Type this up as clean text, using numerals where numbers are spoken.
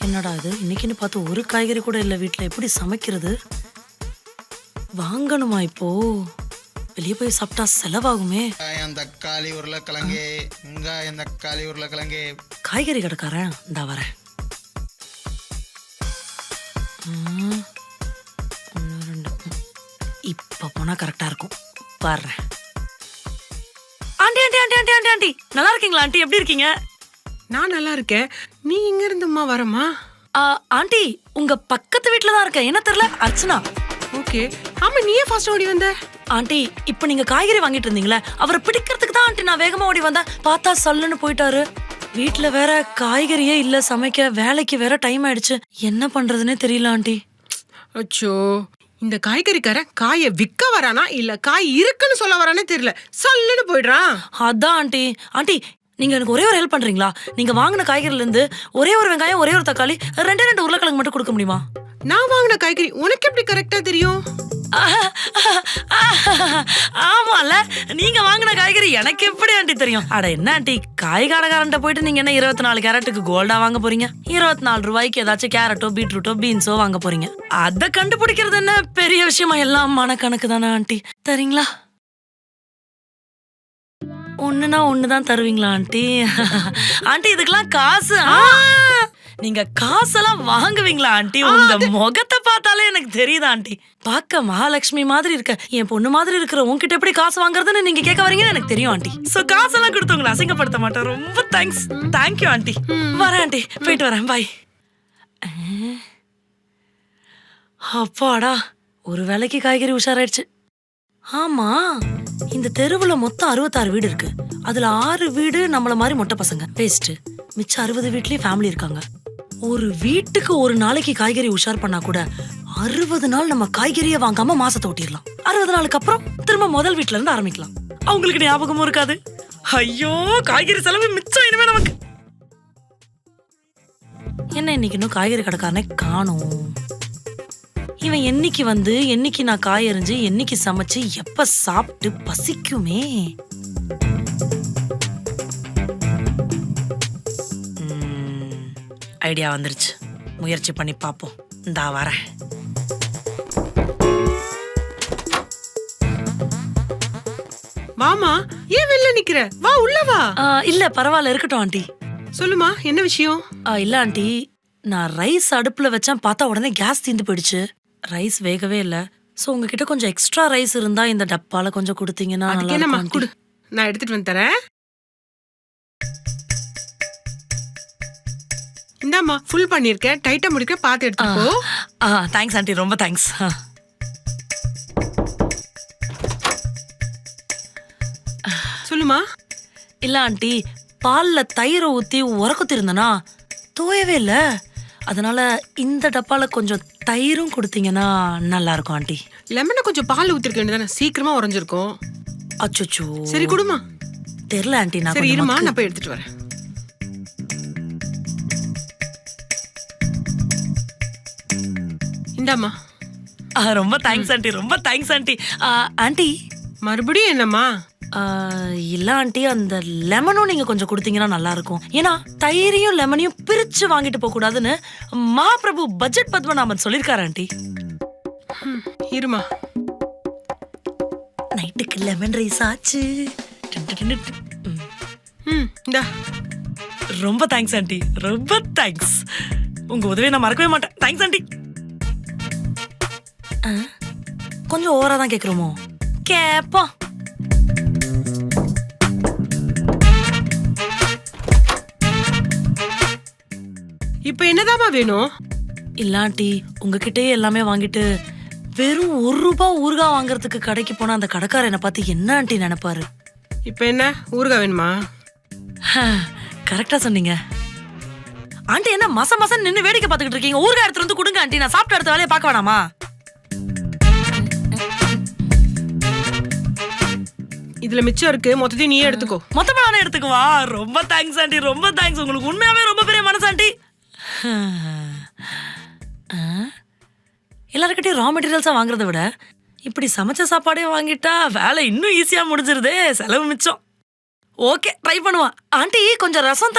என்னடா இது இன்னைக்குன்னு பார்த்து ஒரு காய்கறி கூட இல்லை வீட்டில், எப்படி சமைக்கிறது? வாங்கணுமா இப்போ? வெளியே போய் சாப்பிட்டா செலவாகுமே. வெங்காயம் தக்காளி உருளைக்கிழங்கு, வெங்காயம் தக்காளி உருளைக்கிழங்கு. காய்கறி கடைக்காரன் இந்தா வரேன். ஒன்று ரெண்டு இப்போ போனால் கரெக்டாக இருக்கும். வர்றேன். Aunty aunty aunty aunty aunty aunty நல்லா இருக்கீங்களா ஆண்டி? எப்படி இருக்கீங்க? நான் நல்லா இருக்கேன். நீ எங்க இருந்தம்மா வரமா? ஆண்டி உங்க பக்கத்து வீட்டுல தான் இருக்கேன். என்ன தெரியல, அர்ச்சனா. ஓகே. ஆமா, நீயே ஃபாஸ்ட் ஓடி வந்த. ஆண்டி இப்ப நீங்க காய்கறி வாங்கிட்டு இருந்தீங்களே, அவரை பிடிக்கிறதுக்கு தான் ஆண்டி நான் வேகமா ஓடி வந்தேன். பார்த்தா சல்லுன்னு போயிட்டாரு. வீட்டுல வேற காய்கறியே இல்ல சமைக்க, வேலைக்கு வேற டைம் ஆயிடுச்சு. என்ன பண்றதுன்னே தெரியல ஆண்டி. அச்சோ, இந்த காய்கறிக்காரன் காயை விற்க வரானா இல்ல காய் இருக்குன்னு சொல்ல வரானே தெரியல. சல்லுன்னு போயிடுறான். அதான் ஆண்டி. ஆண்டி நீங்க எனக்கு ஒரே ஒரு ஹெல்ப் பண்றீங்களா? நீங்க வாங்கின காய்கறில இருந்து ஒரே ஒரு வெங்காயம், ஒரே ஒரு தக்காளி, ரெண்டு உருளைக்கிழங்கு மட்டும் கொடுக்க முடியுமா? நான் வாங்கின காய்கறி உனக்கு எப்படி கரெக்டா தெரியும்? ஆமால, நீங்க வாங்கின காய்கறி எனக்கு எப்படி ஆண்டி தெரியும்? அட என்ன ஆண்டி, காய்கடைக்காரன்ட்ட போயிட்டு நீங்க என்ன 24 கேரட்டுக்கு கோல்டா வாங்க போறீங்க? 24 ரூபாய்க்கு ஏதாச்சும் கேரட்டோ பீட்ரூட்டோ பீன்ஸோ வாங்க போறீங்க. அதை கண்டுபிடிக்கிறது என்ன பெரிய விஷயமா? எல்லாம் மனக்கணக்கு தானே ஆண்டி. தரீங்களா? ஒண்ணுனா ஒண்ணுதான் தருவீங்களா ஆண்டி? ஆண்டி இதுக்கெல்லாம் காசு? நீங்க காசெல்லாம் வாங்குவீங்களா ஆண்டி? உங்க முகத்தை பார்த்தாலே எனக்கு தெரியுது ஆண்டி. பார்க்க மகாலட்சுமி மாதிரி இருக்க, என் பொண்ணு மாதிரி இருக்கிற உன்கிட்ட எப்படி காசு வாங்குறதுன்னு நீங்க கேட்க வரீங்கன்னு எனக்கு தெரியும் ஆண்டி. சோ காசெல்லாம் கொடுத்தவங்களை அசிங்கப்படுத்த மாட்டேன். ரொம்ப தேங்க்ஸ். Thank you aunty. வரேன் ஆண்டி, போயிட்டு வரேன். பாய். அப்பாடா, ஒரு வேலைக்கு காய்கறி உஷாராயிடுச்சு. ஆமா, இந்த தெருவுல மொத்தம் 66 வீடு இருக்கு. அதுல 6 வீடு நம்மள மாதிரி மொட்டை பசங்க, வேஸ்ட். மிச்சம் 60 வீட்லயே ஃபேமிலி இருக்காங்க. ஒரு வீட்டுக்கு ஒரு நாளைக்கு காய்கறி உஷார் பண்ணா கூட 60 நாள் நம்ம காய்கறியை வாங்காம மாசத்தை ஓட்டிடலாம். 60 நாளுக்கு அப்புறம் திரும்ப முதல் வீட்டுல இருந்து ஆரம்பிக்கலாம். அவங்களுக்கு ஞாபகமும் இருக்காது. ஐயோ, காய்கறி செலவு மிச்சம் இனிமே நமக்கு. என்ன இன்னைக்கு இன்னும் காய்கறி கடைக்காரனே காணோம். இவன் என்னைக்கு வந்து என்னைக்கு நான் காய் எறிஞ்சு என்னைக்கு சமைச்சு எப்ப சாப்பிட்டு பசிக்குமே. ஐடியா வந்துருச்சு, முயற்சி பண்ணி பாப்போம். இந்தா வரேன். வாமா, ஏன் வெளில நிக்கிற? வா, உள்ள வா. இல்ல பரவாயில்ல, இருக்கட்டும் ஆண்டி. சொல்லுமா, என்ன விஷயம்? இல்ல ஆண்டி, நான் ரைஸ் அடுப்புல வச்சேன், பார்த்தா உடனே கேஸ் தீந்து போயிடுச்சு. ரைஸ் வேகவே இல்ல. சோ உங்ககிட்ட கொஞ்சம் எக்ஸ்ட்ரா ரைஸ் இருந்தா இந்த டப்பால கொஞ்சம் கொடுத்தீங்கன்னா நல்லா இருக்கும். குடு, நான் எடுத்துட்டு வந்து தரேன். இந்தாம்மா, ஃபுல் பண்ணிருக்கேன். டைட்டா முடிக்க பார்த்து எடுத்துக்கோ. தேங்க்ஸ் ஆண்டி, ரொம்ப தேங்க்ஸ். சொல்லுமா. இல்ல ஆண்டி, பால்ல தயிரை ஊத்தி உரக்குத்தி இருந்தனா தோயவே இல்ல. அதனால இந்த டப்பால கொஞ்சம் தயிரும் கொடுத்தீங்கன்னா நல்லா இருக்கும் ஆண்டி. லெமனை கொஞ்சம் பால் ஊத்திருக்க வேண்டியதானே, சீக்கிரமா உறைஞ்சிருக்கும். அச்சோ, சரி குடுமா. தெரியல ஆண்டி. நான் சரி இருமா, நான் போய் எடுத்துட்டு வரேன். இந்தாம்மா. ரொம்ப தேங்க்ஸ் ஆண்டி, ரொம்ப தேங்க்ஸ் ஆண்டி. ஆண்டி மறுபடியும் என்னம்மா? இல்ல ஆண்டி, அந்த லெமனும் நீங்க கொஞ்சம் கொடுத்தீங்கன்னா நல்லா இருக்கும். ஏன்னா தயிரையும் லெமனையும் பிரிச்சு வாங்கிட்டு போக கூடாதுன்னு மகாபிரபு பட்ஜெட் பத்மநாபன் சொல்லிருக்காரு ஆண்டி. இருமா. நைட்டுக்கு லெமன் ரைஸ் ஆச்சு. இந்தா. ரொம்ப தேங்க்ஸ் ஆண்டி, ரொம்ப தேங்க்ஸ். உங்க உதவியை நான் மறக்கவே மாட்டேன். Thanks aunty. கொஞ்சம் ஓவரா தான் கேக்குறோமோ? கேப்போம். இப்ப என்னதாமா வேணும்? இல்லாண்டி உங்ககிட்டயே எல்லாமே வாங்கிட்டு வெறும் 1 ரூபாய் ஊறுகாய் வாங்குறதுக்கு கடைக்கு போனா அந்த கடைக்காரர் என்ன பார்த்து என்ன ஆண்டி நினைப்பாரு? இப்ப என்ன ஊறுகாய் வேணுமா? கரெக்டா சொன்னீங்க ஆண்டி. என்ன மசம் நின்னு வேடிக்கை பார்த்துக்கிட்டு இருக்கீங்க? ஊறுகாய் எடுத்து வந்து கொடுங்க ஆண்டி, நான் சாப்பிட்டு அடுத்த வேலையை பார்க்க வேணாமா? இதுல மிச்சம் இருக்கு, மொத்தத்தையும் நீயே எடுத்துக்கோ. மொத்தமா நானே எடுத்துக்குவா? ரொம்ப தேங்க்ஸ் ஆண்டி, ரொம்ப தேங்க்ஸ். உங்களுக்கு உண்மையாவே ரொம்ப பெரிய மனசு ஆண்டி. எல்லாருக்கிட்டையும் ரா மெட்டீரியல்ஸா வாங்குறத விட இப்படி சமைச்ச சாப்பாடே வாங்கிட்டா வேலை இன்னும் ஈஸியா முடிஞ்சிருதே, செலவு மிச்சம். ஓகே, ட்ரை பண்ணுவா. ஆண்டி கொஞ்சம் ரசம்